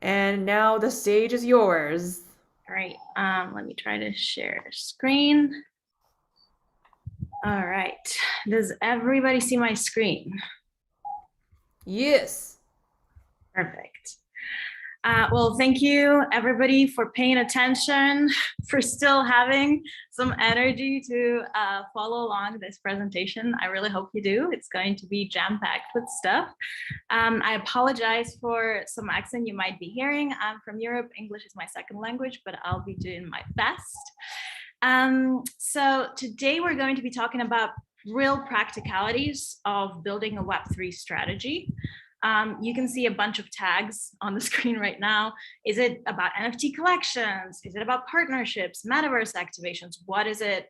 And now the stage is yours. All right, let me try to share screen. All right, does everybody see my screen? Yes. Perfect. Well, thank you everybody for paying attention, for still having some energy to follow along this presentation. I really hope you do. It's going to be jam-packed with stuff. I apologize for some accent you might be hearing. I'm from Europe. English is my second language, but I'll be doing my best. So today we're going to be talking about real practicalities of building a Web3 strategy. You can see a bunch of tags on the screen right now. Is it about NFT collections? Is it about partnerships, metaverse activations? What is it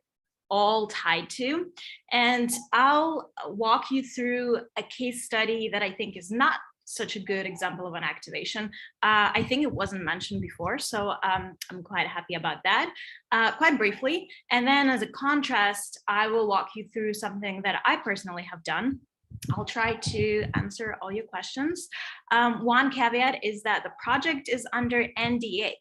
all tied to? And I'll walk you through a case study that I think is not such a good example of an activation. I think it wasn't mentioned before, so I'm quite happy about that, quite briefly. And then as a contrast, I will walk you through something that I personally have done. I'll try to answer all your questions. One caveat is that the project is under NDA.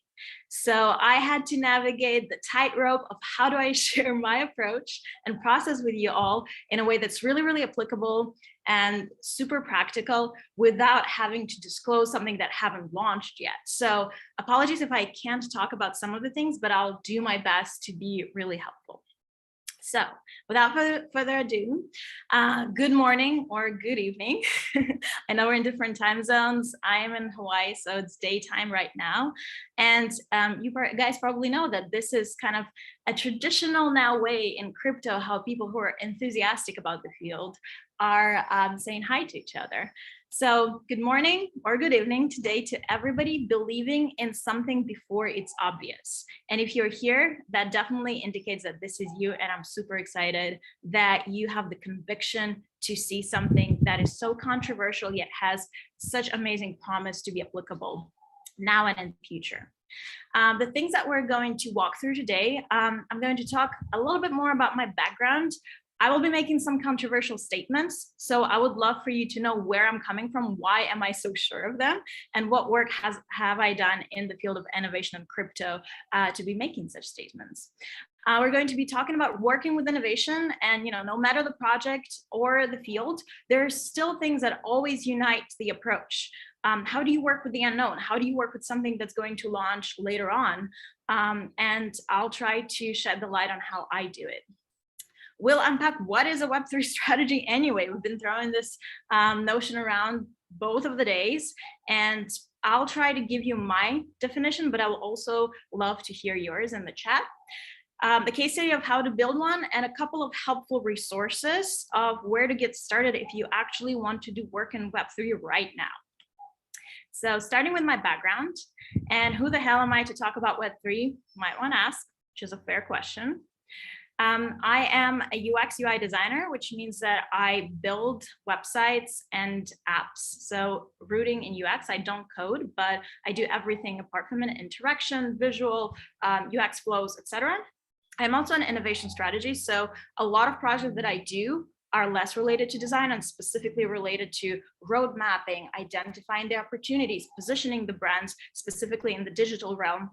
So I had to navigate the tightrope of how do I share my approach and process with you all in a way that's really, really applicable and super practical without having to disclose something that haven't launched yet. So apologies if I can't talk about some of the things, but I'll do my best to be really helpful. So without further ado, good morning or good evening. I know we're in different time zones. I am in Hawaii, so it's daytime right now. And you guys probably know that this is kind of a traditional now way in crypto, how people who are enthusiastic about the field are saying hi to each other. So good morning or good evening today to everybody believing in something before it's obvious. And if you're here, that definitely indicates that this is you, and I'm super excited that you have the conviction to see something that is so controversial yet has such amazing promise to be applicable now and in the future. The things that we're going to walk through today, I'm going to talk a little bit more about my background. I will be making some controversial statements, so I would love for you to know where I'm coming from, why am I so sure of them, and what work have I done in the field of innovation and crypto to be making such statements. We're going to be talking about working with innovation, and no matter the project or the field, there's still things that always unite the approach. How do you work with the unknown? How do you work with something that's going to launch later on? And I'll try to shed the light on how I do it. We'll unpack what is a Web3 strategy anyway. We've been throwing this notion around both of the days, and I'll try to give you my definition, but I will also love to hear yours in the chat. The case study of how to build one, and a couple of helpful resources of where to get started if you actually want to do work in Web3 right now. So starting with my background, and who the hell am I to talk about Web3? You might want to ask, which is a fair question. I am a UX UI designer, which means that I build websites and apps. So rooting in UX, I don't code, but I do everything apart from an interaction, visual, UX flows, etc. I'm also an innovation strategy. So a lot of projects that I do are less related to design and specifically related to road mapping, identifying the opportunities, positioning the brands specifically in the digital realm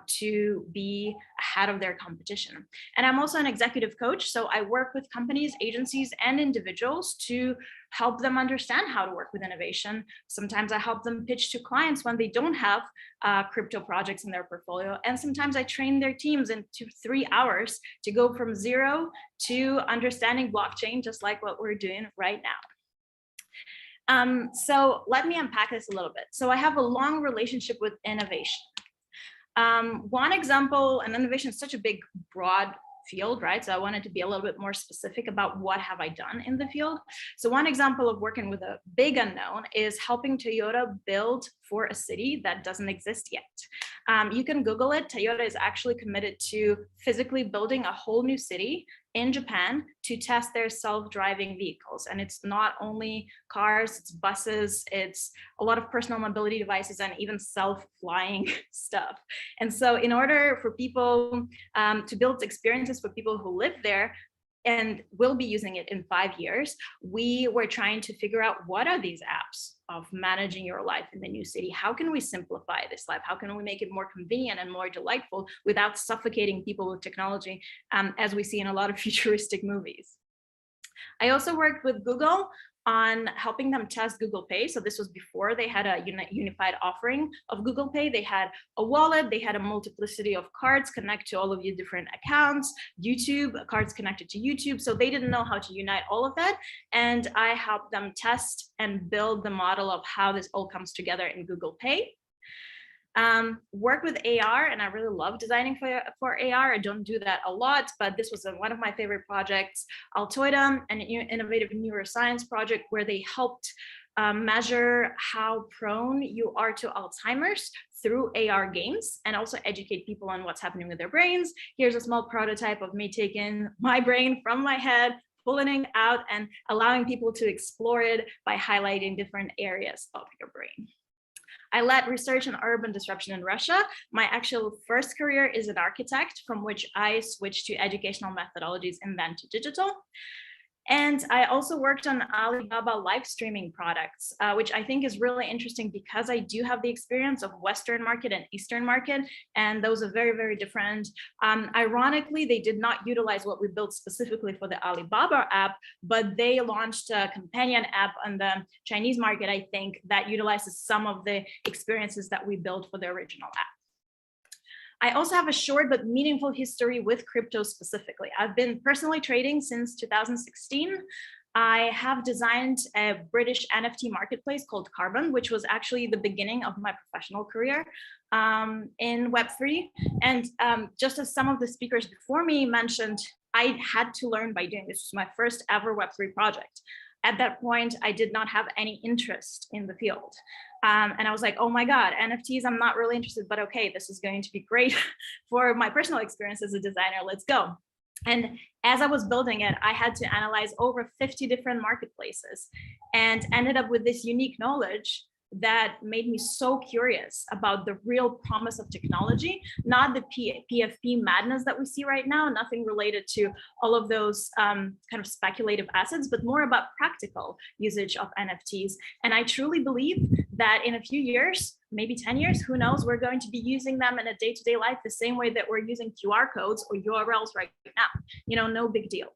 to be ahead of their competition. And I'm also an executive coach, so I work with companies, agencies, and individuals to help them understand how to work with innovation. Sometimes I help them pitch to clients when they don't have crypto projects in their portfolio. And sometimes I train their teams in 2-3 hours to go from zero to understanding blockchain, just like what we're doing right now. So let me unpack this a little bit. So I have a long relationship with innovation. One example, and innovation is such a big, broad field, right? So I wanted to be a little bit more specific about what have I done in the field. So one example of working with a big unknown is helping Toyota build for a city that doesn't exist yet. You can Google it. Toyota is actually committed to physically building a whole new city in Japan to test their self-driving vehicles. And it's not only cars, it's buses, it's a lot of personal mobility devices, and even self-flying stuff. And so in order for people to build experiences for people who live there, and will be using it in 5 years, we were trying to figure out what are these apps of managing your life in the new city? How can we simplify this life? How can we make it more convenient and more delightful without suffocating people with technology, as we see in a lot of futuristic movies? I also worked with Google on helping them test Google Pay. So this was before they had a unified offering of Google Pay. They had a wallet, they had a multiplicity of cards connect to all of your different accounts, YouTube, cards connected to YouTube. So they didn't know how to unite all of that. And I helped them test and build the model of how this all comes together in Google Pay. Work with AR, and I really love designing for AR. I don't do that a lot, but this was one of my favorite projects. Altoida, an innovative neuroscience project where they helped measure how prone you are to Alzheimer's through AR games, and also educate people on what's happening with their brains. Here's a small prototype of me taking my brain from my head, pulling it out, and allowing people to explore it by highlighting different areas of your brain. I led research on urban disruption in Russia. My actual first career is an architect, from which I switched to educational methodologies and then to digital. And I also worked on Alibaba live streaming products, which I think is really interesting because I do have the experience of Western market and Eastern market, and those are very, very different. Ironically, they did not utilize what we built specifically for the Alibaba app, but they launched a companion app on the Chinese market, I think, that utilizes some of the experiences that we built for the original app. I also have a short but meaningful history with crypto specifically. I've been personally trading since 2016. I have designed a British NFT marketplace called Carbon, which was actually the beginning of my professional career in Web3. And just as some of the speakers before me mentioned, I had to learn by doing. This was my first ever Web3 project. At that point, I did not have any interest in the field. And I was like, oh my God, NFTs, I'm not really interested, but okay, this is going to be great for my personal experience as a designer, let's go. And as I was building it, I had to analyze over 50 different marketplaces and ended up with this unique knowledge that made me so curious about the real promise of technology, not the PFP madness that we see right now, nothing related to all of those kind of speculative assets, but more about practical usage of NFTs. And I truly believe that in a few years, maybe 10 years, who knows, we're going to be using them in a day-to-day life the same way that we're using QR codes or URLs right now. You know, no big deal.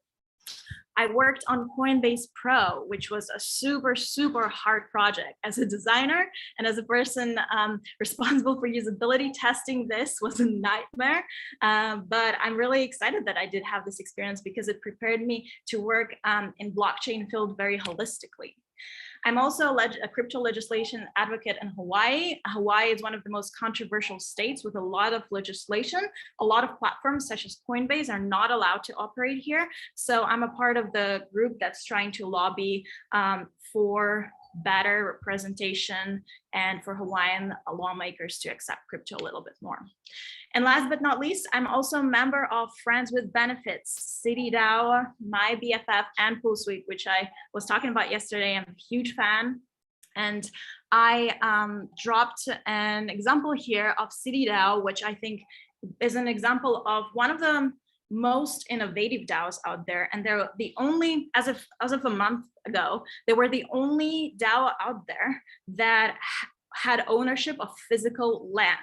I worked on Coinbase Pro, which was a super, super hard project. As a designer and as a person responsible for usability, testing this was a nightmare. But I'm really excited that I did have this experience because it prepared me to work in blockchain field very holistically. I'm also a crypto legislation advocate in Hawaii. Hawaii is one of the most controversial states with a lot of legislation. A lot of platforms such as Coinbase are not allowed to operate here. So I'm a part of the group that's trying to lobby for better representation and for Hawaiian lawmakers to accept crypto a little bit more. And last but not least, I'm also a member of Friends with Benefits, CityDAO, my BFF, and Poolsuite, which I was talking about yesterday. I'm a huge fan. And I dropped an example here of CityDAO, which I think is an example of one of the most innovative DAOs out there. And they're the only, as of a month ago, they were the only DAO out there that had ownership of physical land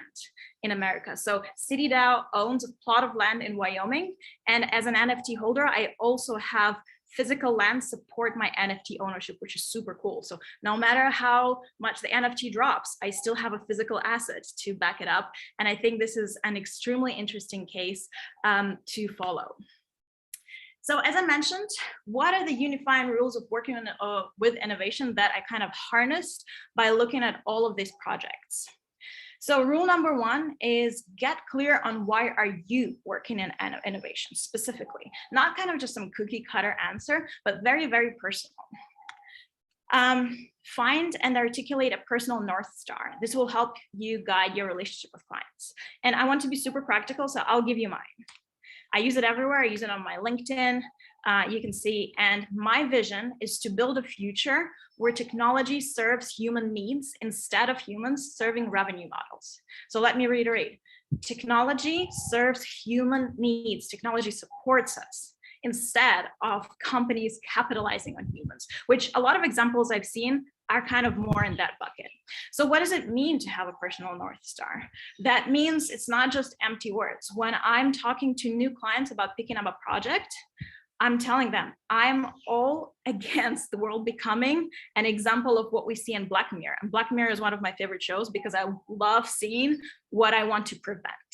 in America. So CityDAO owns a plot of land in Wyoming. And as an NFT holder, I also have physical land support my NFT ownership, which is super cool. So no matter how much the NFT drops, I still have a physical asset to back it up. And I think this is an extremely interesting case to follow. So as I mentioned, what are the unifying rules of working with innovation that I kind of harnessed by looking at all of these projects? So rule number one is get clear on why are you working in innovation specifically, not kind of just some cookie cutter answer, but very, very personal. Find and articulate a personal North Star. This will help you guide your relationship with clients. And I want to be super practical, so I'll give you mine. I use it everywhere. I use it on my LinkedIn. You can see, and my vision is to build a future where technology serves human needs instead of humans serving revenue models. So let me reiterate, technology serves human needs. Technology supports us instead of companies capitalizing on humans, which a lot of examples I've seen are kind of more in that bucket. So what does it mean to have a personal North Star? That means it's not just empty words. When I'm talking to new clients about picking up a project, I'm telling them I'm all against the world becoming an example of what we see in Black Mirror. And Black Mirror is one of my favorite shows because I love seeing what I want to prevent.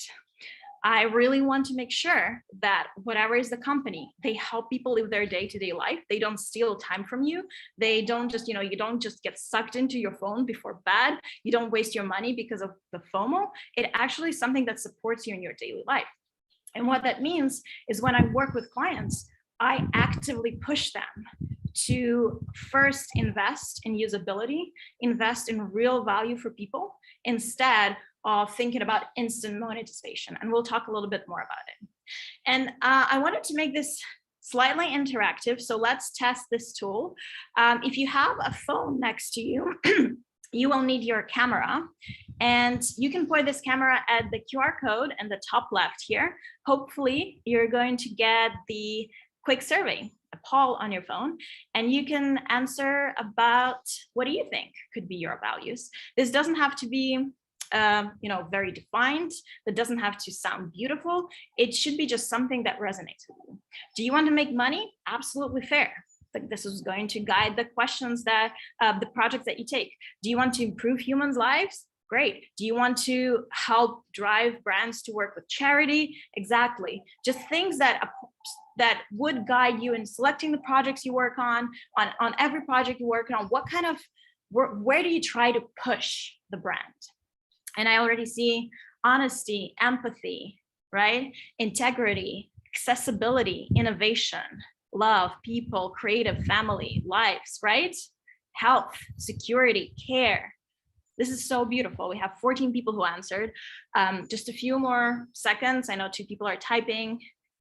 I really want to make sure that whatever is the company, they help people live their day-to-day life. They don't steal time from you. They don't just, you don't just get sucked into your phone before bed. You don't waste your money because of the FOMO. It actually is something that supports you in your daily life. And what that means is when I work with clients, I actively push them to first invest in usability, invest in real value for people, instead of thinking about instant monetization. And we'll talk a little bit more about it. And I wanted to make this slightly interactive. So let's test this tool. If you have a phone next to you, you will need your camera. And you can point this camera at the QR code in the top left here. Hopefully, you're going to get the quick survey, a poll on your phone, and you can answer about what do you think could be your values. This doesn't have to be very defined. That doesn't have to sound beautiful. It should be just something that resonates with you. Do you want to make money? Absolutely fair. Like this is going to guide the questions that the projects that you take. Do you want to improve humans' lives? Great. Do you want to help drive brands to work with charity? Exactly. Just things that would guide you in selecting the projects you work on every project you work on. What kind of where do you try to push the brand? And I already see honesty, empathy, right? Integrity, accessibility, innovation, love, people, creative, family, lives, right? Health, security, care. This is so beautiful. We have 14 people who answered. Just a few more seconds. I know 2 people are typing,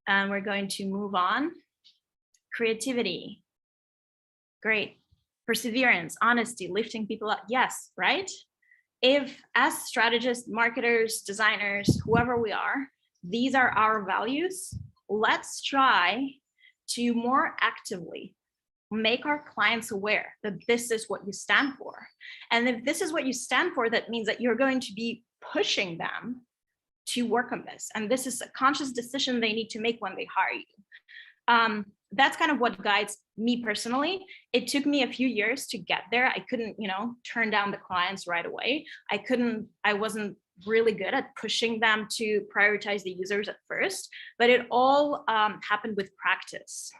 and we're going to move on. Creativity. Great. Perseverance, honesty, lifting people up. Yes, right? If as strategists, marketers, designers, whoever we are, these are our values, let's try to more actively make our clients aware that this is what you stand for. And if this is what you stand for, that means that you're going to be pushing them to work on this. And this is a conscious decision they need to make when they hire you. That's kind of what guides me personally. It took me a few years to get there. I couldn't, turn down the clients right away. I wasn't really good at pushing them to prioritize the users at first, but it all happened with practice.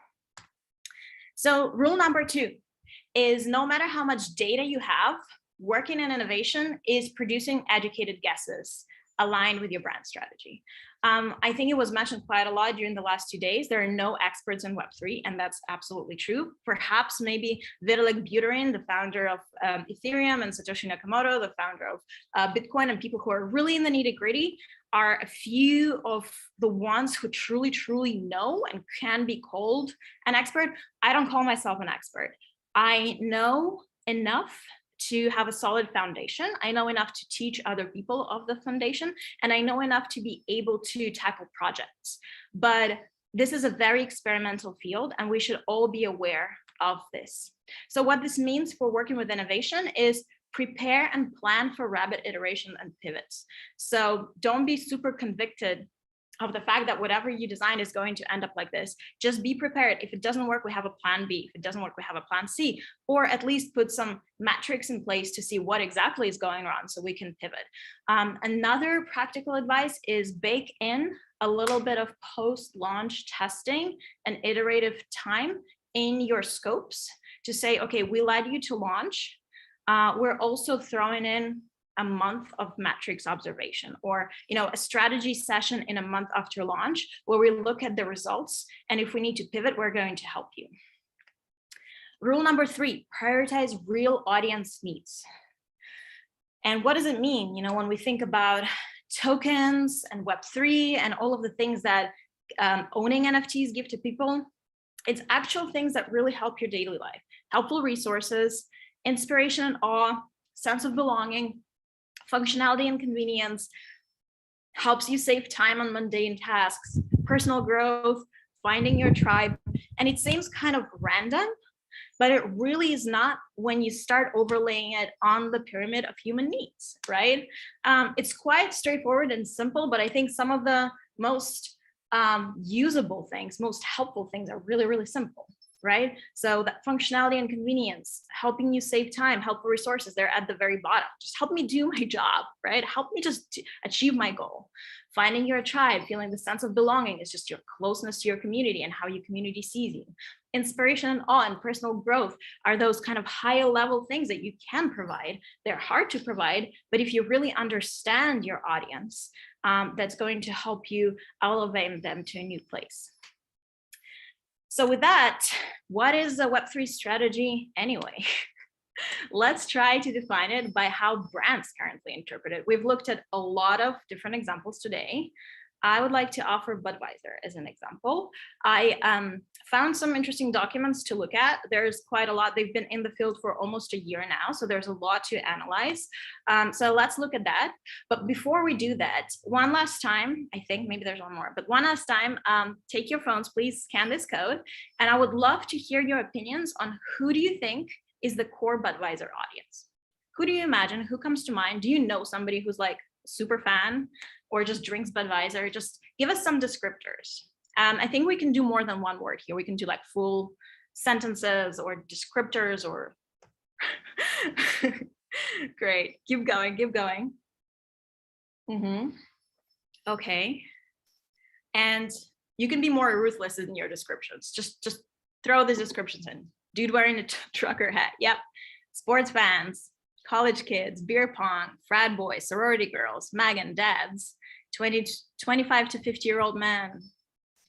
So rule number 2 is no matter how much data you have, working in innovation is producing educated guesses aligned with your brand strategy. I think it was mentioned quite a lot during the last 2 days. There are no experts in Web3, and that's absolutely true. Perhaps maybe Vitalik Buterin, the founder of Ethereum, and Satoshi Nakamoto, the founder of Bitcoin, and people who are really in the nitty-gritty are a few of the ones who truly, truly know and can be called an expert. I don't call myself an expert. I know enough to have a solid foundation. I know enough to teach other people of the foundation, and I know enough to be able to tackle projects. But this is a very experimental field, and we should all be aware of this. So what this means for working with innovation is prepare and plan for rapid iteration and pivots. So don't be super convicted of the fact that whatever you design is going to end up like this. Just be prepared. If it doesn't work, we have a plan B. If it doesn't work, we have a plan C, or at least put some metrics in place to see what exactly is going on so we can pivot. Another practical advice is bake in a little bit of post-launch testing and iterative time in your scopes to say, okay, we led you to launch. We're also throwing in a month of metrics observation, or a strategy session in a month after launch where we look at the results, and if we need to pivot, we're going to help you. Rule number 3, prioritize real audience needs. And what does it mean? When we think about tokens and Web3 and all of the things that owning NFTs give to people, it's actual things that really help your daily life. Helpful resources, inspiration and awe, sense of belonging, functionality and convenience, helps you save time on mundane tasks, personal growth, finding your tribe. And it seems kind of random, but it really is not when you start overlaying it on the pyramid of human needs, right? It's quite straightforward and simple, but I think some of the most usable things, most helpful things are really, really simple, right? So that functionality and convenience, helping you save time, helpful resources, they're at the very bottom. Just help me do my job, right? Help me just achieve my goal. Finding your tribe, feeling the sense of belonging is just your closeness to your community and how your community sees you. Inspiration and awe and personal growth are those kind of higher level things that you can provide. They're hard to provide, but if you really understand your audience, that's going to help you elevate them to a new place. So with that, what is a Web3 strategy anyway? Let's try to define it by how brands currently interpret it. We've looked at a lot of different examples today. I would like to offer Budweiser as an example. I found some interesting documents to look at. There's quite a lot. They've been in the field for almost a year now, so there's a lot to analyze. So let's look at that. But before we do that, one last time, I think maybe there's one more, but one last time, take your phones, please scan this code. And I would love to hear your opinions on who do you think is the core Budweiser audience? Who do you imagine? Who comes to mind? Do you know somebody who's like super fan or just drinks Budweiser? Just give us some descriptors. I think we can do more than one word here. We can do like full sentences or descriptors or great. Keep going, keep going. Okay. And you can be more ruthless in your descriptions. Just throw these descriptions in. Dude wearing a trucker hat. Yep. Sports fans, college kids, beer pong, frat boys, sorority girls, Megan dads, 25 to 50-year-old men,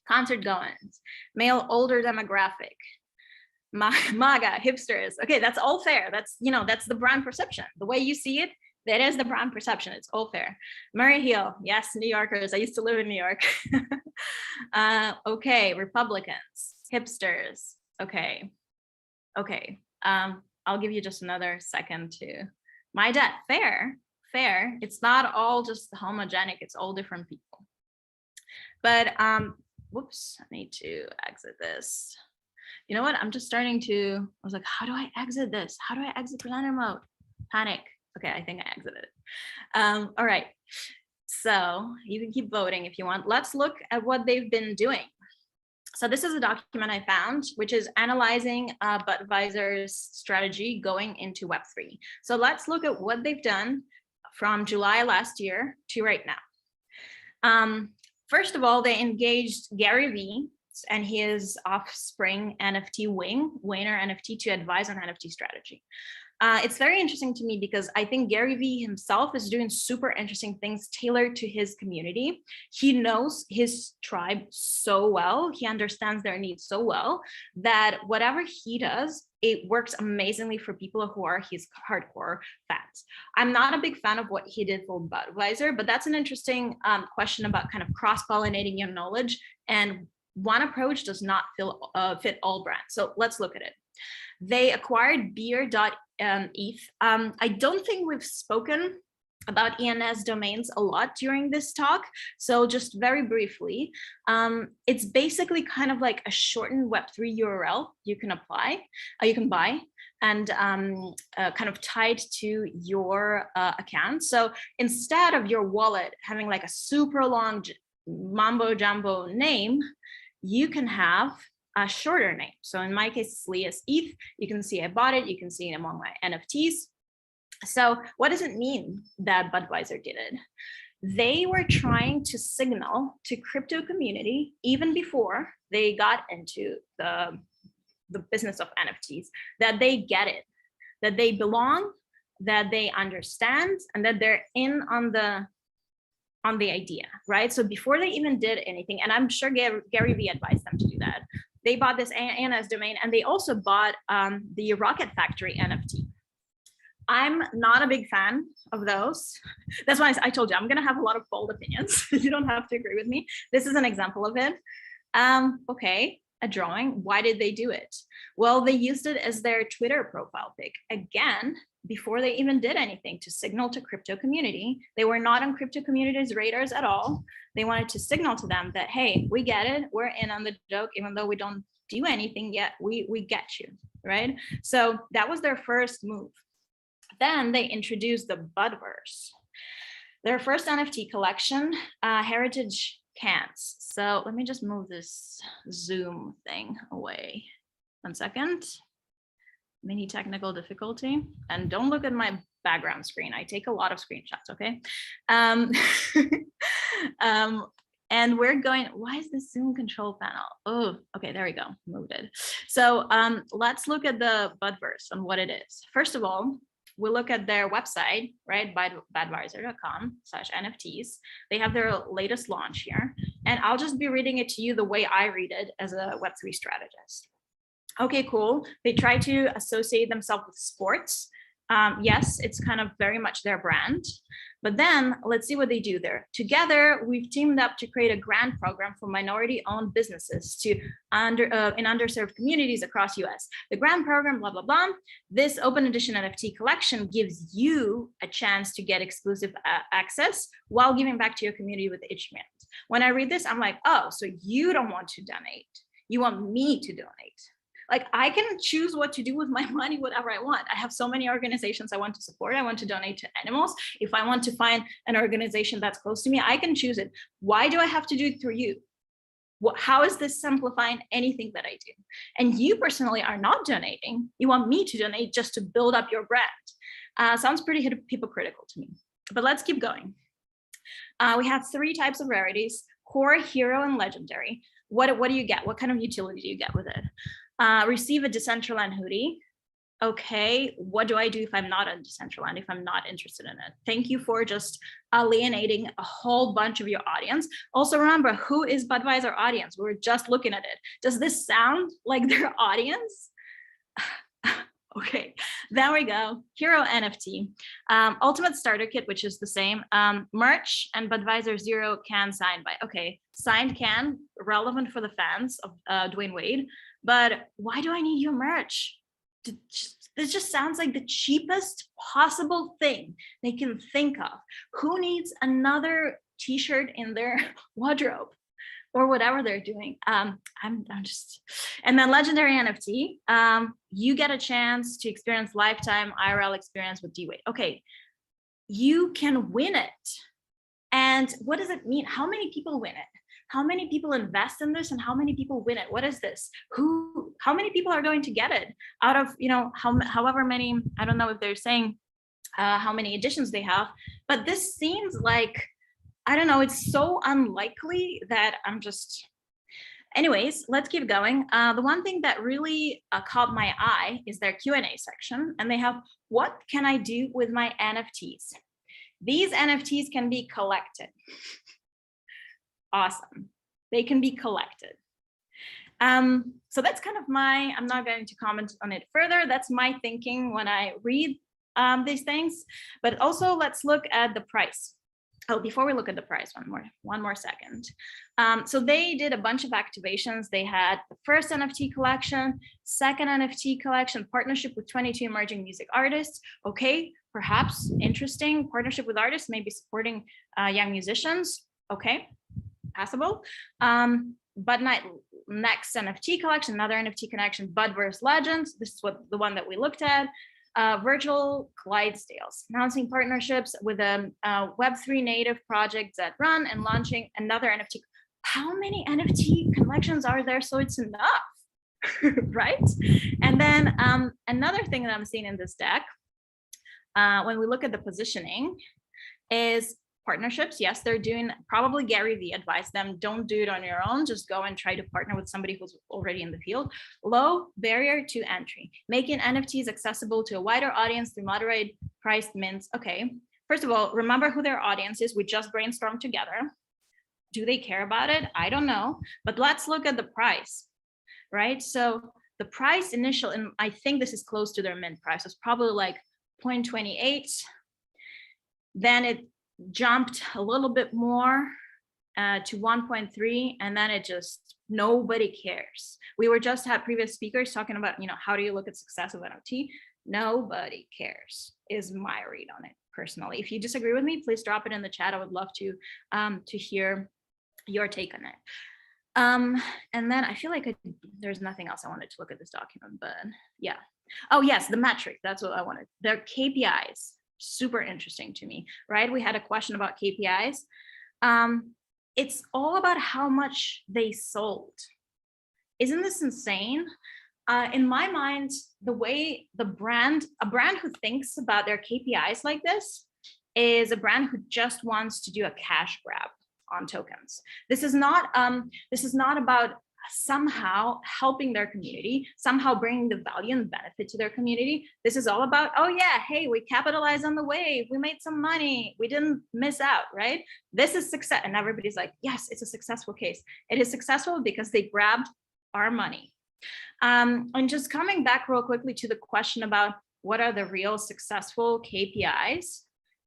concert goings, male older demographic, MAGA, hipsters. Okay, that's all fair. That's, that's the brand perception. The way you see it, that is the brand perception. It's all fair. Murray Hill, yes, New Yorkers. I used to live in New York. Okay, Republicans, hipsters. Okay. I'll give you just another second to my dad. Fair. It's not all just homogenic. It's all different people. But whoops, I need to exit this. You know what? I'm just starting to, I was like, how do I exit this? How do I exit presenter mode? Panic. Okay, I think I exited it. All right. So you can keep voting if you want. Let's look at what they've been doing. So this is a document I found, which is analyzing Budweiser's strategy going into Web3. So let's look at what they've done from July last year to right now. First of all, they engaged Gary Vee and his offspring NFT Wayner NFT to advise on NFT strategy. It's very interesting to me because I think Gary Vee himself is doing super interesting things tailored to his community. He knows his tribe so well. He understands their needs so well that whatever he does, it works amazingly for people who are his hardcore fans. I'm not a big fan of what he did for Budweiser, but that's an interesting question about kind of cross-pollinating your knowledge. And one approach does not fit all brands. So let's look at it. They acquired beer.eth. I don't think we've spoken about ENS domains a lot during this talk. So just very briefly, it's basically kind of like a shortened Web3 URL you can buy and kind of tied to your account. So instead of your wallet having like a super long mambo jumbo name, you can have a shorter name. So in my case, it's Liya ETH. You can see I bought it. You can see it among my NFTs. So what does it mean that Budweiser did it? They were trying to signal to crypto community even before they got into the business of NFTs that they get it, that they belong, that they understand, and that they're in on the idea, right? So before they even did anything, and I'm sure Gary Vee advised them to do that, they bought this ANS domain, and they also bought the Rocket Factory NFT. I'm not a big fan of those. That's why I told you I'm gonna have a lot of bold opinions. You don't have to agree with me. This is an example of it. Okay, a drawing. Why did they do it? Well, they used it as their Twitter profile pic. Again, before they even did anything to signal to crypto community. They were not on crypto community's radars at all. They wanted to signal to them that, hey, we get it. We're in on the joke, even though we don't do anything yet, we get you, right? So that was their first move. Then they introduced the Budverse, their first NFT collection, Heritage Cans. So let me just move this Zoom thing away. 1 second. Mini technical difficulty. And don't look at my background screen. I take a lot of screenshots, okay? And we're going, why is the Zoom control panel? Oh, okay, there we go, moved it. So let's look at the Budverse and what it is. First of all, we look at their website, right? Budweiser.com/NFTs. They have their latest launch here. And I'll just be reading it to you the way I read it as a Web3 strategist. Okay, cool. They try to associate themselves with sports. Yes, it's kind of very much their brand. But then let's see what they do there. Together, we've teamed up to create a grant program for minority-owned businesses in underserved communities across US. The grant program, blah, blah, blah. This open edition NFT collection gives you a chance to get exclusive access while giving back to your community with enrichment. When I read this, I'm like, oh, so you don't want to donate. You want me to donate. Like, I can choose what to do with my money, whatever I want. I have so many organizations I want to support. I want to donate to animals. If I want to find an organization that's close to me, I can choose it. Why do I have to do it through you? How is this simplifying anything that I do? And you personally are not donating. You want me to donate just to build up your brand. Sounds pretty hypocritical to me, but let's keep going. We have 3 types of rarities: core, hero, and legendary. What do you get? What kind of utility do you get with it? Receive a Decentraland hoodie. Okay, what do I do if I'm not a Decentraland, if I'm not interested in it? Thank you for just alienating a whole bunch of your audience. Also remember, who is Budweiser audience? We were just looking at it. Does this sound like their audience? Okay, there we go. Hero NFT, Ultimate Starter Kit, which is the same, merch, and Budweiser Zero can signed by. Okay, signed can, relevant for the fans of Dwayne Wade, but why do I need your merch? This just sounds like the cheapest possible thing they can think of. Who needs another t-shirt in their wardrobe? Or whatever they're doing. I'm just, and then legendary NFT, you get a chance to experience lifetime IRL experience with D-Wade. Okay, you can win it. And what does it mean? How many people win it? How many people invest in this and how many people win it? What is this? How many people are going to get it out of, however many, I don't know if they're saying how many editions they have, but this seems like, I don't know, it's so unlikely that I'm just, anyways, let's keep going. The one thing that really caught my eye is their Q&A section, and they have, what can I do with my NFTs? These NFTs can be collected. Awesome, they can be collected. So that's kind of I'm not going to comment on it further. That's my thinking when I read these things, but also let's look at the price. Oh, before we look at the price, one more second. So they did a bunch of activations. They had the first NFT collection, second NFT collection, partnership with 22 emerging music artists. Okay, perhaps interesting partnership with artists, maybe supporting young musicians. Okay, passable. But next NFT collection, another NFT connection, Budverse Legends. This is the one that we looked at. Virtual Clydesdales, announcing partnerships with a Web3 native project that run and launching another NFT. How many NFT collections are there so it's enough, right? And then another thing that I'm seeing in this deck, when we look at the positioning, is partnerships. Yes, they're doing, probably Gary Vee advised them, don't do it on your own, just go and try to partner with somebody who's already in the field. Low barrier to entry, making NFTs accessible to a wider audience through moderate priced mints. Okay, first of all, remember who their audience is. We just brainstormed together. Do they care about it? I don't know, but let's look at the price, right? So the price initial, and I think this is close to their mint price, was probably like 0.28. Then it jumped a little bit more to 1.3, and then it just, nobody cares. We were just had previous speakers talking about, how do you look at success of NFT? Nobody cares, is my read on it personally. If you disagree with me, please drop it in the chat. I would love to hear your take on it. And then I feel like there's nothing else I wanted to look at this document, but yeah. Oh yes, the metric, that's what I wanted. Their KPIs, super interesting to me, right? We had a question about KPIs. It's all about how much they sold. Isn't this insane? In my mind, the way a brand who thinks about their KPIs like this is a brand who just wants to do a cash grab on tokens. This is not about somehow helping their community, somehow bringing the value and benefit to their community. This is all about, oh yeah, hey, we capitalized on the wave, we made some money, we didn't miss out, right? This is success. And everybody's like, yes, it's a successful case. It is successful because they grabbed our money. And just coming back real quickly to the question about what are the real successful KPIs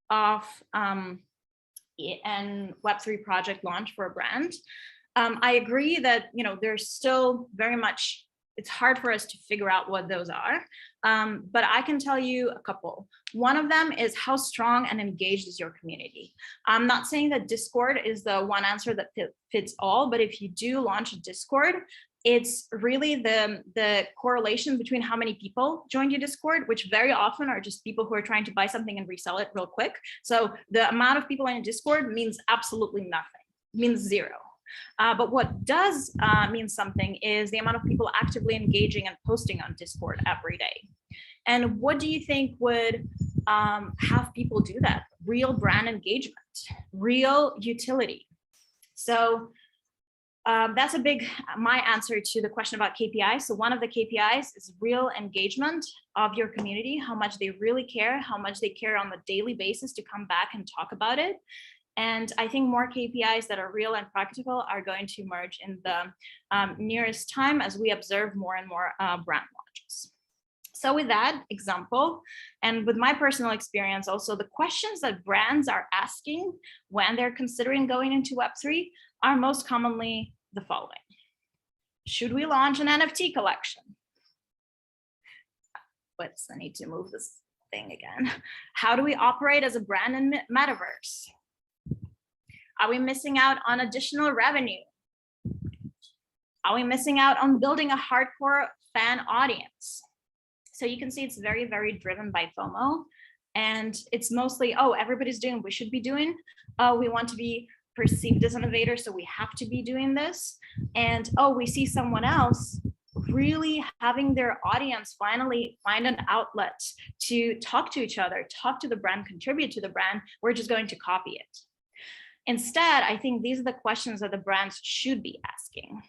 of an Web3 project launch for a brand. I agree that, there's still very much, it's hard for us to figure out what those are. But I can tell you a couple. One of them is how strong and engaged is your community. I'm not saying that Discord is the one answer that fits all, but if you do launch a Discord, it's really the correlation between how many people joined your Discord, which very often are just people who are trying to buy something and resell it real quick. So the amount of people in your Discord means absolutely nothing, means zero. But what does mean something is the amount of people actively engaging and posting on Discord every day. And what do you think would have people do that? Real brand engagement, real utility. So that's my answer to the question about KPIs. So one of the KPIs is real engagement of your community, how much they really care, how much they care on a daily basis to come back and talk about it. And I think more KPIs that are real and practical are going to emerge in the nearest time as we observe more and more brand launches. So with that example, and with my personal experience also, the questions that brands are asking when they're considering going into Web3 are most commonly the following. Should we launch an NFT collection? Whoops, I need to move this thing again. How do we operate as a brand in metaverse? Are we missing out on additional revenue? Are we missing out on building a hardcore fan audience? So you can see it's very, very driven by FOMO. And it's mostly, oh, everybody's doing, we should be doing. We want to be perceived as innovators, so we have to be doing this. And oh, we see someone else really having their audience finally find an outlet to talk to each other, talk to the brand, contribute to the brand. We're just going to copy it. Instead, I think these are the questions that the brands should be asking.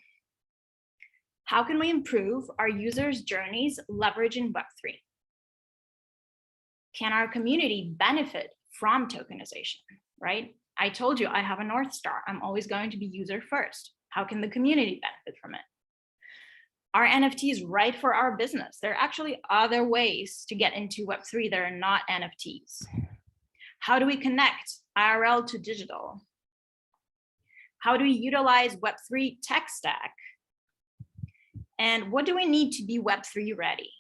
How can we improve our users' journeys leveraging Web3? Can our community benefit from tokenization, right? I told you I have a North Star. I'm always going to be user first. How can the community benefit from it? Are NFTs right for our business? There are actually other ways to get into Web3 that are not NFTs. How do we connect IRL to digital? How do we utilize Web3 tech stack? And what do we need to be Web3 ready?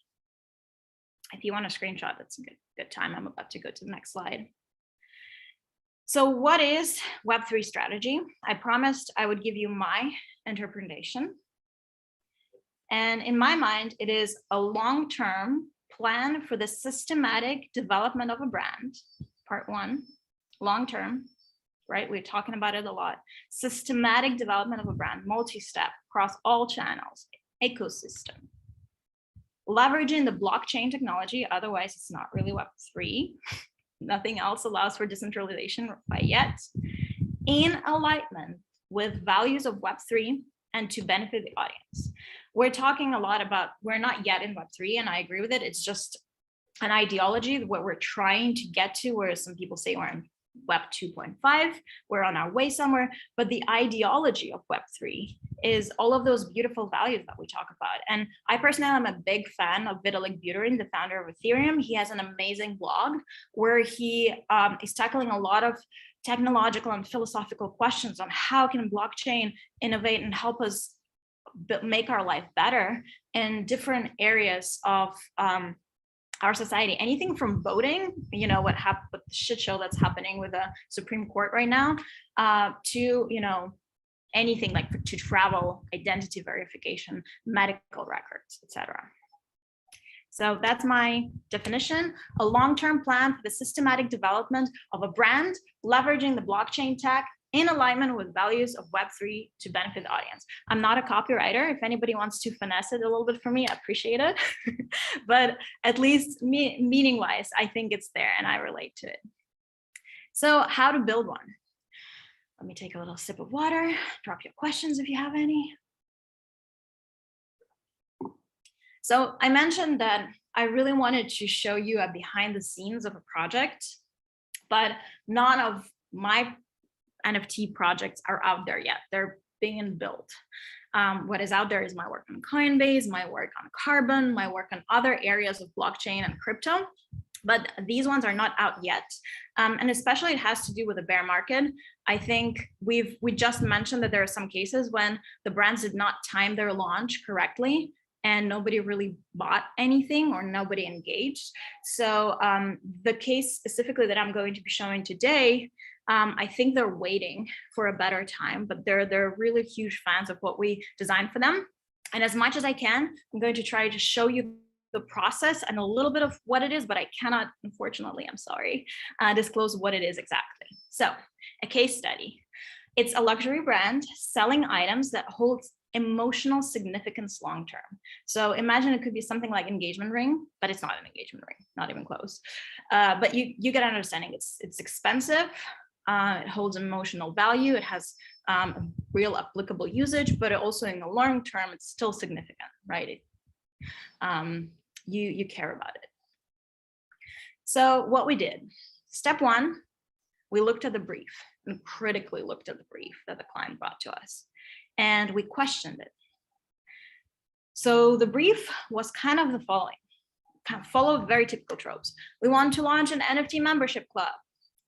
If you want a screenshot, that's a good time. I'm about to go to the next slide. So what is Web3 strategy? I promised I would give you my interpretation. And in my mind, it is a long-term plan for the systematic development of a brand. Part one, long-term, right? We're talking about it a lot. Systematic development of a brand, multi-step across all channels, ecosystem. Leveraging the blockchain technology, otherwise it's not really Web3. Nothing else allows for decentralization by yet. In alignment with values of Web3 and to benefit the audience. We're talking a lot about, we're not yet in Web3, and I agree with it. It's just an ideology, what we're trying to get to, where some people say we're in Web 2.5. We're on our way somewhere, but the ideology of Web3 is all of those beautiful values that we talk about. And I personally am a big fan of Vitalik Buterin, the founder of Ethereum. He has an amazing blog where he is tackling a lot of technological and philosophical questions on how can blockchain innovate and help us make our life better in different areas of our society. Anything from voting, you know, what the shit show that's happening with the Supreme Court right now, to, you know, anything like to travel, identity verification, medical records, etc. So that's my definition: a long-term plan for the systematic development of a brand, leveraging the blockchain tech in alignment with values of Web3 to benefit the audience. I'm not a copywriter. If anybody wants to finesse it a little bit for me, I appreciate it. But at least meaning-wise, I think it's there and I relate to it. So how to build one? Let me take a little sip of water, drop your questions if you have any. So I mentioned that I really wanted to show you a behind the scenes of a project, but none of my NFT projects are out there yet. They're being built. What is out there is my work on Coinbase, my work on Carbon, my work on other areas of blockchain and crypto, but these ones are not out yet. And especially it has to do with the bear market. I think we just mentioned that there are some cases when the brands did not time their launch correctly and nobody really bought anything or nobody engaged. So the case specifically that I'm going to be showing today, I think they're waiting for a better time, but they're really huge fans of what we designed for them. And as much as I can, I'm going to try to show you the process and a little bit of what it is, but I cannot, unfortunately, I'm sorry, disclose what it is exactly. So a case study. It's a luxury brand selling items that hold emotional significance long-term. So imagine it could be something like engagement ring, but it's not an engagement ring, not even close. But you get an understanding. It's expensive. It holds emotional value. It has real applicable usage, but also in the long term, it's still significant, right? You care about it. So what we did, step one, we looked at the brief and critically looked at the brief that the client brought to us, and we questioned it. So the brief was kind of the following, kind of followed very typical tropes. We want to launch an NFT membership club.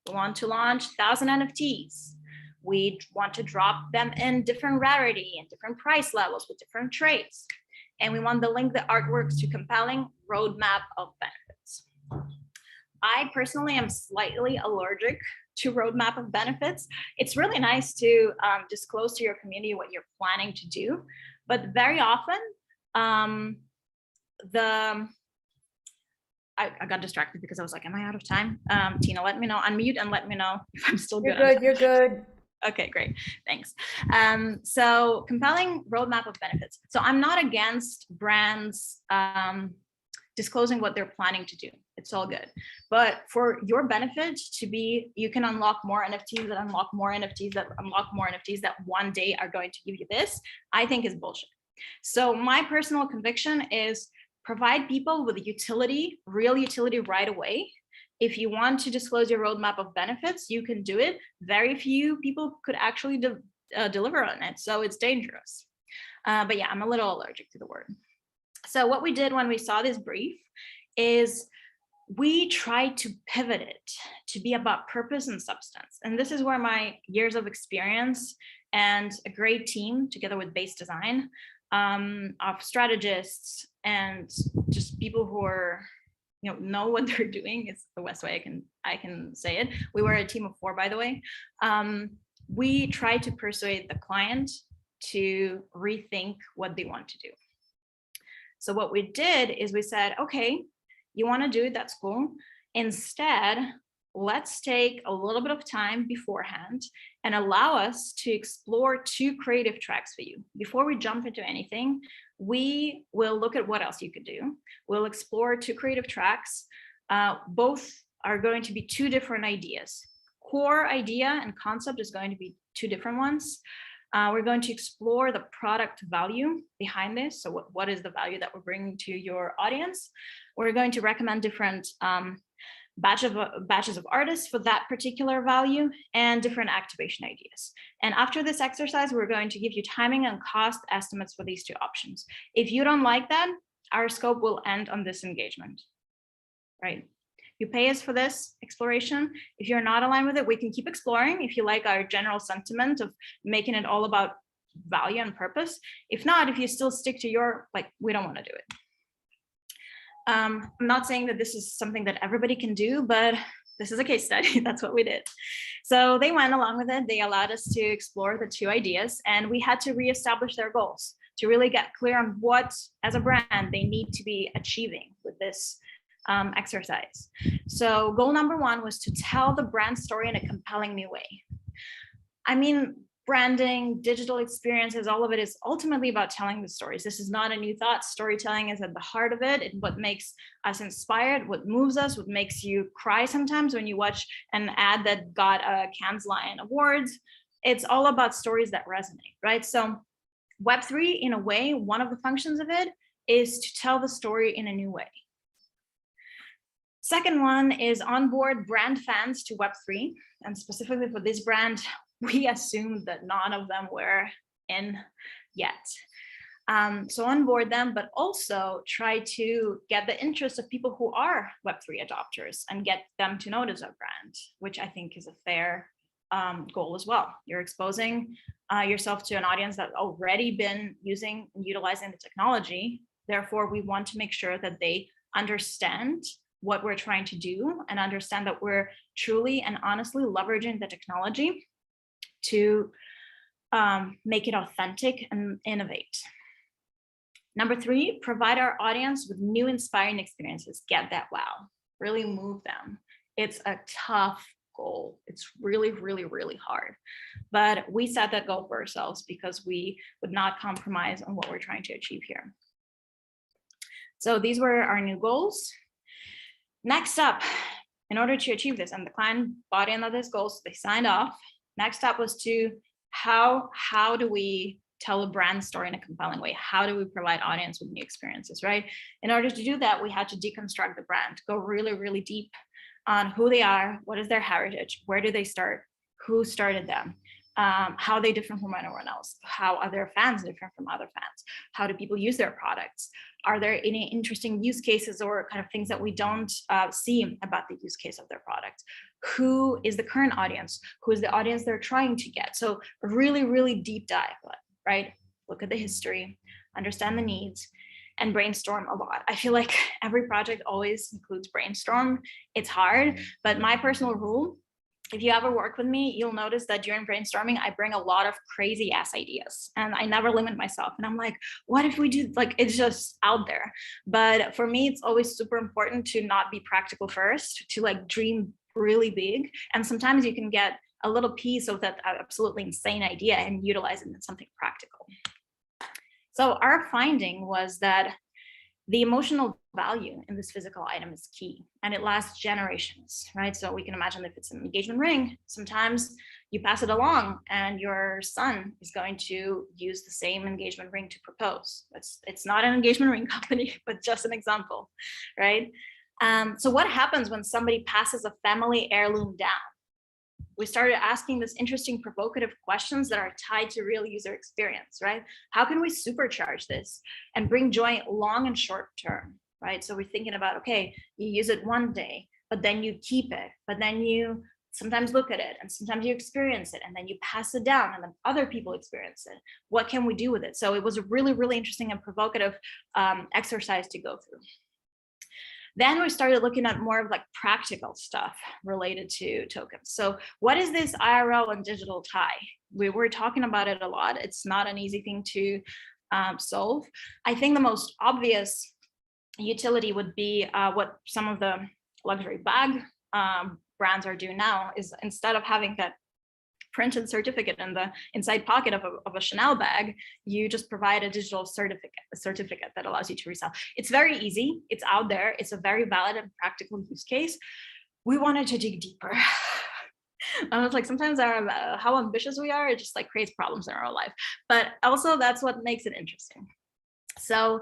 We want to launch 1,000 NFTs. We want to drop them in different rarity and different price levels with different traits. And we want to link the artworks to compelling roadmap of benefits. I personally am slightly allergic to roadmap of benefits. It's really nice to disclose to your community what you're planning to do, but very often I got distracted because I was like, am I out of time? Tina, let me know, unmute and let me know if I'm still good. You're good, you're good. Okay, great, thanks. So compelling roadmap of benefits. So I'm not against brands disclosing what they're planning to do. It's all good. But for your benefit to be, you can unlock more NFTs that unlock more NFTs that unlock more NFTs that one day are going to give you this, I think is bullshit. So my personal conviction is provide people with utility, real utility right away. If you want to disclose your roadmap of benefits, you can do it. Very few people could actually deliver on it, so it's dangerous. But yeah, I'm a little allergic to the word. So what we did when we saw this brief is we tried to pivot it to be about purpose and substance. And this is where my years of experience and a great team together with base design of strategists and just people who are, know what they're doing is the best way I can say it. We were a team of 4, by the way. We tried to persuade the client to rethink what they want to do. So what we did is we said, okay, you want to do it, that's cool. Instead, let's take a little bit of time beforehand and allow us to explore 2 creative tracks for you. Before we jump into anything, we will look at what else you could do. We'll explore 2 creative tracks. Both are going to be 2 different ideas. Core idea and concept is going to be 2 different ones. We're going to explore the product value behind this. So what is the value that we're bringing to your audience? We're going to recommend different batches of artists for that particular value, and different activation ideas. And after this exercise, we're going to give you timing and cost estimates for these two options. If you don't like that, our scope will end on this engagement, right? You pay us for this exploration. If you're not aligned with it, we can keep exploring if you like our general sentiment of making it all about value and purpose. If not, if you still stick to your, like, we don't want to do it. I'm not saying that this is something that everybody can do, but this is a case study. That's what we did. So they went along with it. They allowed us to explore the two ideas, and we had to reestablish their goals to really get clear on what, as a brand, they need to be achieving with this exercise. So goal number one was to tell the brand story in a compelling new way. I mean, branding, digital experiences, all of it is ultimately about telling the stories. This is not a new thought. Storytelling is at the heart of it. It's what makes us inspired, what moves us, what makes you cry sometimes when you watch an ad that got a Cannes Lion Awards. It's all about stories that resonate, right? So Web3, in a way, one of the functions of it is to tell the story in a new way. Second one is onboard brand fans to Web3. And specifically for this brand, we assumed that none of them were in yet. So onboard them, but also try to get the interest of people who are Web3 adopters and get them to notice our brand, which I think is a fair goal as well. You're exposing yourself to an audience that's already been using and utilizing the technology. Therefore, we want to make sure that they understand what we're trying to do and understand that we're truly and honestly leveraging the technology to make it authentic and innovate. Number three, provide our audience with new inspiring experiences. Get that wow, really move them. It's a tough goal. It's really, really, really hard. But we set that goal for ourselves because we would not compromise on what we're trying to achieve here. So these were our new goals. Next up, in order to achieve this, and the client bought in on these goals, they signed off. Next up was to how do we tell a brand story in a compelling way? How do we provide audience with new experiences, right? In order to do that, we had to deconstruct the brand, go really, really deep on who they are, what is their heritage, where do they start, who started them, how are they different from anyone else, how are their fans different from other fans, how do people use their products, are there any interesting use cases or kind of things that we don't see about the use case of their product? Who is the current audience? Who is the audience they're trying to get? So a really, really deep dive, right? Look at the history, understand the needs, and brainstorm a lot. I feel like every project always includes brainstorm. It's hard, but my personal rule, if you ever work with me, you'll notice that during brainstorming, I bring a lot of crazy ass ideas and I never limit myself. And I'm like, what if we do, like, it's just out there. But for me, it's always super important to not be practical first, to like dream really big. And sometimes you can get a little piece of that absolutely insane idea and utilize it in something practical. So our finding was that the emotional value in this physical item is key, and it lasts generations, right? So we can imagine if it's an engagement ring, sometimes you pass it along and your son is going to use the same engagement ring to propose. It's not an engagement ring company, but just an example, right? So what happens when somebody passes a family heirloom down? We started asking this interesting, provocative questions that are tied to real user experience, right? How can we supercharge this and bring joy long and short term, right? So we're thinking about, okay, you use it one day, but then you keep it, but then you sometimes look at it and sometimes you experience it and then you pass it down and then other people experience it. What can we do with it? So it was a really, really interesting and provocative exercise to go through. Then we started looking at more of like practical stuff related to tokens. So what is this IRL and digital tie? We were talking about it a lot. It's not an easy thing to solve. I think the most obvious utility would be what some of the luxury bag brands are doing now is instead of having that printed certificate in the inside pocket of a Chanel bag, you just provide a digital certificate that allows you to resell. It's very easy. It's out there. It's a very valid and practical use case. We wanted to dig deeper. I was like, sometimes how ambitious we are, it just like creates problems in our life. But also that's what makes it interesting. So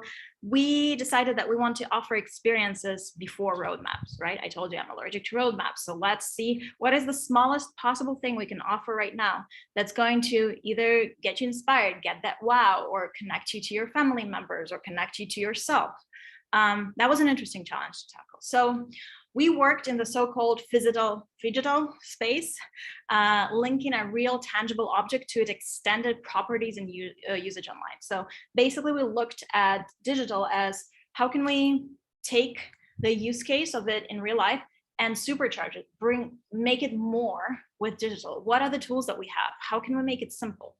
we decided that we want to offer experiences before roadmaps, right? I told you I'm allergic to roadmaps. So let's see what is the smallest possible thing we can offer right now that's going to either get you inspired, get that wow, or connect you to your family members or connect you to yourself. That was an interesting challenge to tackle. So we worked in the so-called phygital space, linking a real tangible object to its extended properties and usage online. So basically we looked at digital as how can we take the use case of it in real life and supercharge it, make it more with digital. What are the tools that we have? How can we make it simple?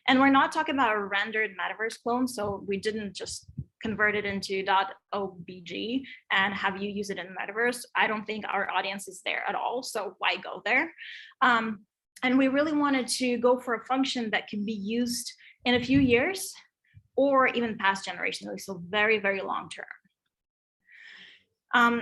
And we're not talking about a rendered metaverse clone, so we didn't just convert it into .obg and have you use it in the metaverse. I don't think our audience is there at all, so why go there? And we really wanted to go for a function that can be used in a few years or even past generations, so very, very long term.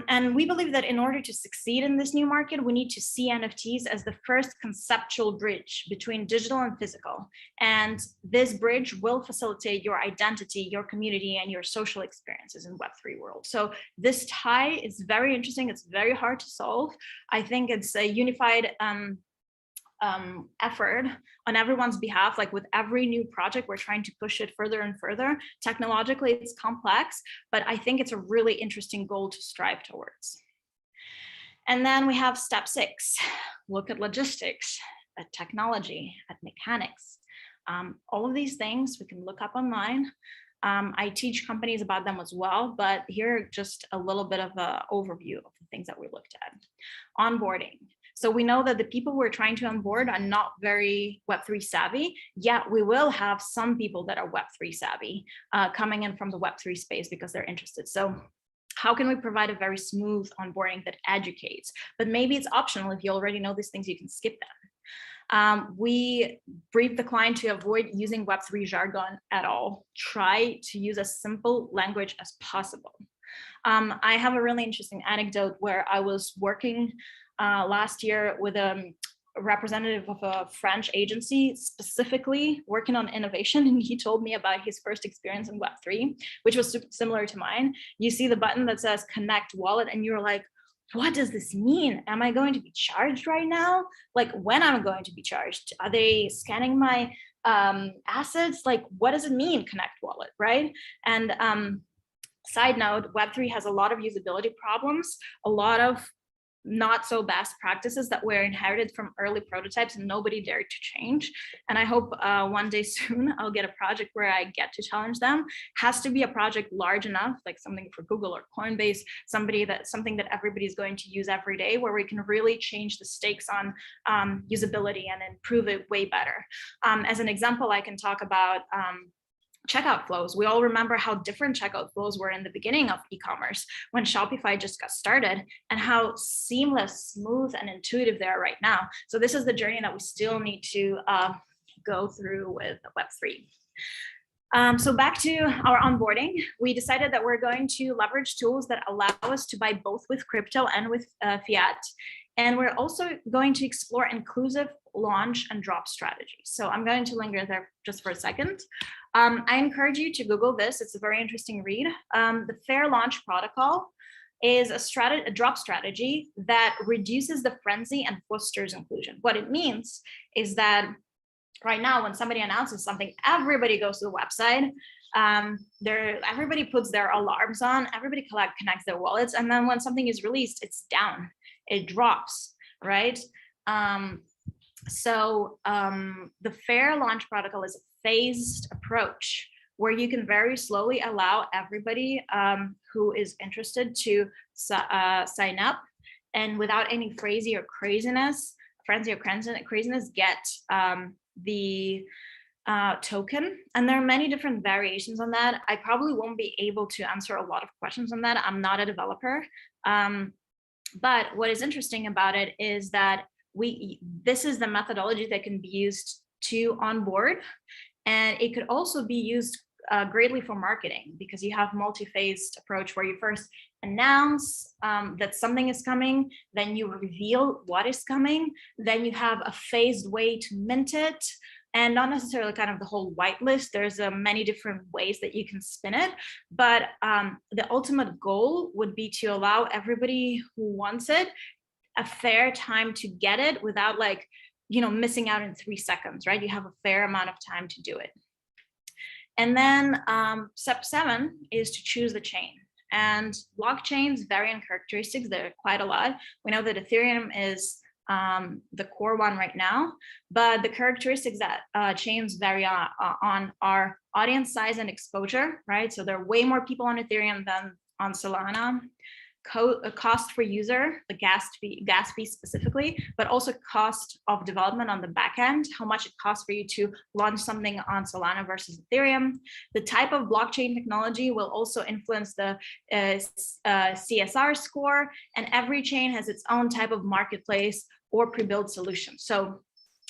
And we believe that in order to succeed in this new market, we need to see NFTs as the first conceptual bridge between digital and physical. And this bridge will facilitate your identity, your community, and your social experiences in Web3 world. So this tie is very interesting. It's very hard to solve. I think it's a unified effort on everyone's behalf. Like with every new project, we're trying to push it further and further. Technologically, it's complex, but I think it's a really interesting goal to strive towards. And then we have step 6, look at logistics, at technology, at mechanics. All of these things we can look up online. I teach companies about them as well, but here just a little bit of an overview of the things that we looked at. Onboarding. So we know that the people we're trying to onboard are not very Web3 savvy, yet we will have some people that are Web3 savvy coming in from the Web3 space because they're interested. So how can we provide a very smooth onboarding that educates? But maybe it's optional. If you already know these things, you can skip them. We briefed the client to avoid using Web3 jargon at all. Try to use as simple language as possible. I have a really interesting anecdote where I was working last year with a representative of a French agency, specifically working on innovation. And he told me about his first experience in Web3, which was similar to mine. You see the button that says connect wallet and you're like, what does this mean? Am I going to be charged right now? Like when am I going to be charged? Are they scanning my assets? Like, what does it mean, connect wallet, right? And side note, Web3 has a lot of usability problems, a lot of not so best practices that were inherited from early prototypes and nobody dared to change. And I hope one day soon I'll get a project where I get to challenge them. Has to be a project large enough, like something for Google or Coinbase, something that everybody's going to use every day, where we can really change the stakes on usability and improve it way better. As an example, I can talk about checkout flows. We all remember how different checkout flows were in the beginning of e-commerce when Shopify just got started, and how seamless, smooth, and intuitive they are right now. So this is the journey that we still need to go through with Web3. So back to our onboarding, we decided that we're going to leverage tools that allow us to buy both with crypto and with fiat. And we're also going to explore inclusive launch and drop strategies. So I'm going to linger there just for a second. I encourage you to Google this. It's a very interesting read. The Fair Launch Protocol is a drop strategy that reduces the frenzy and fosters inclusion. What it means is that right now, when somebody announces something, everybody goes to the website. Everybody puts their alarms on, everybody connects their wallets, and then when something is released, it's down, it drops, right? So the Fair Launch Protocol is a phased approach where you can very slowly allow everybody who is interested to sign up, and without any frenzy or craziness, get the token. And there are many different variations on that. I probably won't be able to answer a lot of questions on that. I'm not a developer. But what is interesting about it is that this is the methodology that can be used to onboard, and it could also be used greatly for marketing, because you have multi-phased approach where you first announce that something is coming, then you reveal what is coming, then you have a phased way to mint it, and not necessarily kind of the whole whitelist. There's many different ways that you can spin it, but the ultimate goal would be to allow everybody who wants it a fair time to get it without like, missing out in 3 seconds, right? You have a fair amount of time to do it. And then step 7 is to choose the chain. And blockchains vary in characteristics. There are quite a lot. We know that Ethereum is the core one right now, but the characteristics that chains vary on are audience size and exposure, right? So there are way more people on Ethereum than on Solana. Cost per user, the gas fee specifically, but also cost of development on the back end, how much it costs for you to launch something on Solana versus Ethereum. The type of blockchain technology will also influence the CSR score, and every chain has its own type of marketplace or pre-built solution. So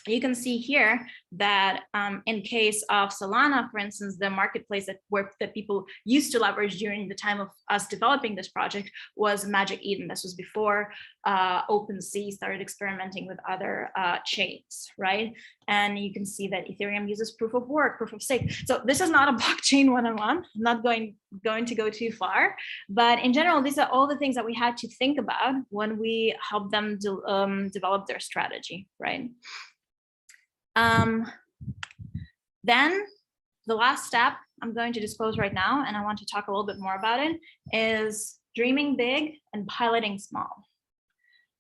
you can see here that in case of Solana, for instance, the marketplace that people used to leverage during the time of us developing this project was Magic Eden. This was before OpenSea started experimenting with other chains, right? And you can see that Ethereum uses proof of work, proof of stake. So this is not a blockchain one-on-one. I'm not going to go too far, but in general, these are all the things that we had to think about when we helped them develop their strategy, right? Then the last step I'm going to disclose right now, and I want to talk a little bit more about it, is dreaming big and piloting small.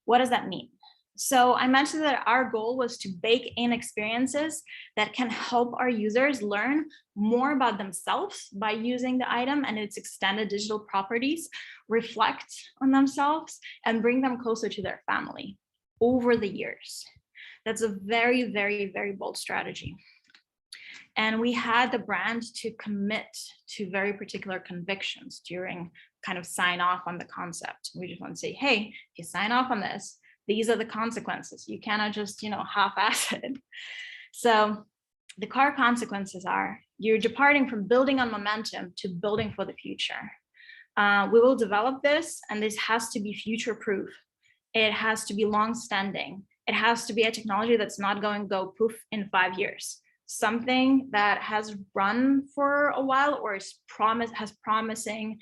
What does that mean? So I mentioned that our goal was to bake in experiences that can help our users learn more about themselves by using the item and its extended digital properties, reflect on themselves, and bring them closer to their family over the years. That's a very, very, very bold strategy. And we had the brand to commit to very particular convictions during kind of sign off on the concept. We just want to say, hey, if you sign off on this, these are the consequences. You cannot just, half-ass it. So the core consequences are you're departing from building on momentum to building for the future. We will develop this, and this has to be future-proof. It has to be long-standing. It has to be a technology that's not going to go poof in 5 years. Something that has run for a while or has promising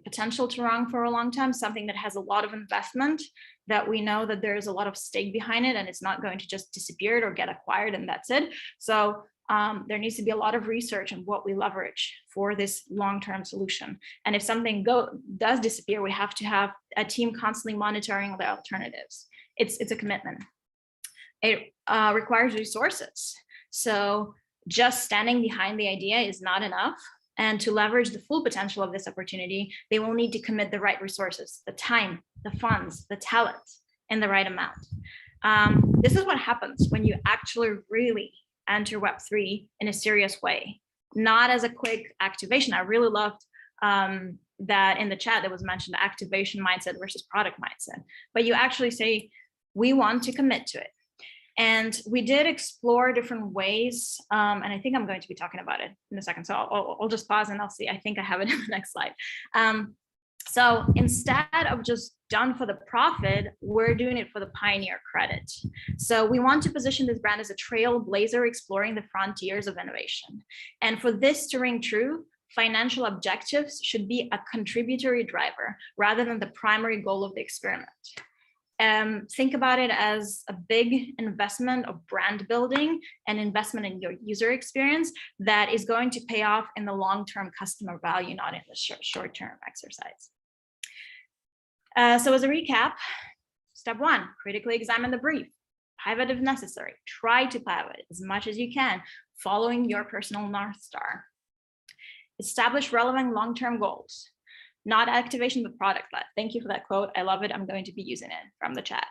potential to run for a long time, something that has a lot of investment, that we know that there is a lot of stake behind it and it's not going to just disappear or get acquired and that's it. So there needs to be a lot of research on what we leverage for this long-term solution. And if something does disappear, we have to have a team constantly monitoring the alternatives. It's a commitment. It requires resources. So just standing behind the idea is not enough. And to leverage the full potential of this opportunity, they will need to commit the right resources, the time, the funds, the talent, in the right amount. This is what happens when you actually really enter Web3 in a serious way, not as a quick activation. I really loved that in the chat that was mentioned, activation mindset versus product mindset. But you actually say, we want to commit to it. And we did explore different ways, and I think I'm going to be talking about it in a second. So I'll just pause and I'll see. I think I have it in the next slide. So instead of just done for the profit, we're doing it for the pioneer credit. So we want to position this brand as a trailblazer exploring the frontiers of innovation. And for this to ring true, financial objectives should be a contributory driver rather than the primary goal of the experiment. Think about it as a big investment of brand building and investment in your user experience that is going to pay off in the long-term customer value, not in the short-term exercise. So as a recap, step 1, critically examine the brief. Pivot if necessary. Try to pivot as much as you can, following your personal North Star. Establish relevant long-term goals. Not activation, but product led. Thank you for that quote. I love it. I'm going to be using it from the chat.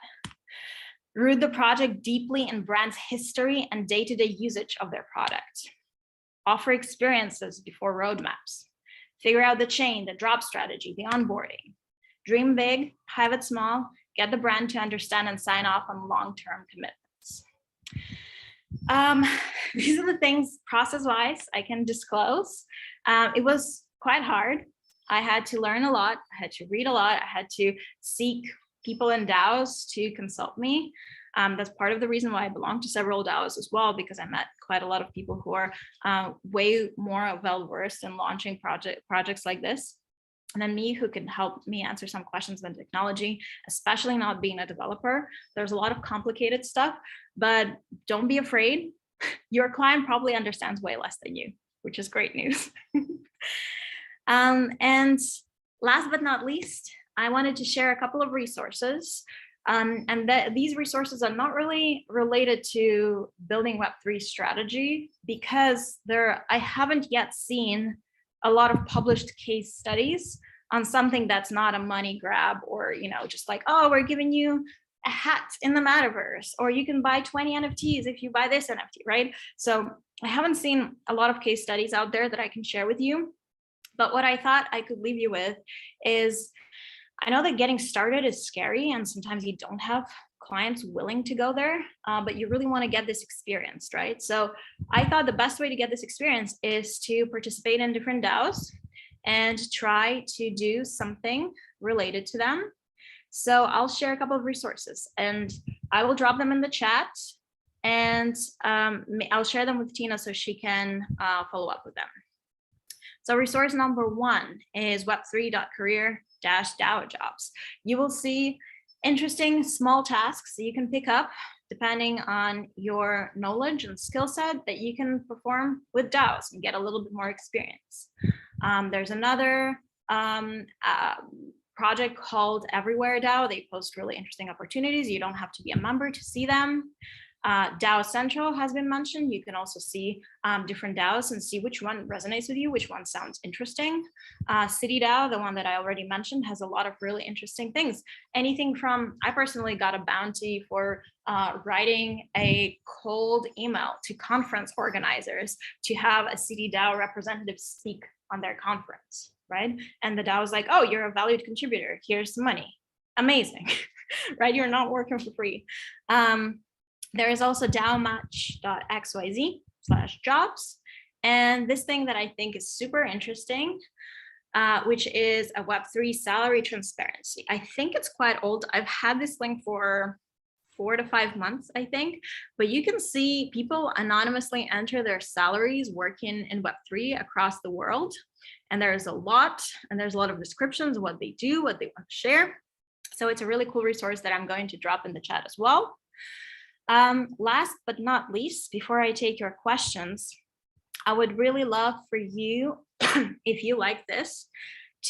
Root the project deeply in brand's history and day-to-day usage of their product. Offer experiences before roadmaps. Figure out the chain, the drop strategy, the onboarding. Dream big, pivot small, get the brand to understand and sign off on long-term commitments. These are the things process-wise I can disclose. It was quite hard. I had to learn a lot. I had to read a lot. I had to seek people in DAOs to consult me. That's part of the reason why I belong to several DAOs as well, because I met quite a lot of people who are way more well-versed in launching projects like this than me, who can help me answer some questions on technology, especially not being a developer. There's a lot of complicated stuff, but don't be afraid. Your client probably understands way less than you, which is great news. And last but not least, I wanted to share a couple of resources. And these resources are not really related to building Web3 strategy, because I haven't yet seen a lot of published case studies on something that's not a money grab, or just like, oh, we're giving you a hat in the metaverse, or you can buy 20 NFTs if you buy this NFT, right? So I haven't seen a lot of case studies out there that I can share with you. But what I thought I could leave you with is, I know that getting started is scary, and sometimes you don't have clients willing to go there, but you really want to get this experience, right? So I thought the best way to get this experience is to participate in different DAOs and try to do something related to them. So I'll share a couple of resources, and I will drop them in the chat, and I'll share them with Tina so she can follow up with them. So resource number 1 is web3.career-DAO jobs. You will see interesting small tasks that you can pick up depending on your knowledge and skill set that you can perform with DAOs and get a little bit more experience. There's another project called Everywhere DAO. They post really interesting opportunities. You don't have to be a member to see them. DAO Central has been mentioned. You can also see different DAOs and see which one resonates with you, which one sounds interesting. City DAO, the one that I already mentioned, has a lot of really interesting things. Anything from, I personally got a bounty for writing a cold email to conference organizers to have a City DAO representative speak on their conference, right? And the DAO is like, oh, you're a valued contributor, here's the money. Amazing, right? You're not working for free. There is also DAOmatch.xyz/jobs. And this thing that I think is super interesting, which is a Web3 salary transparency. I think it's quite old. I've had this link for 4 to 5 months, I think, but you can see people anonymously enter their salaries working in Web3 across the world. And there's a lot of descriptions of what they do, what they want to share. So it's a really cool resource that I'm going to drop in the chat as well. Last but not least, before I take your questions, I would really love for you, if you like this,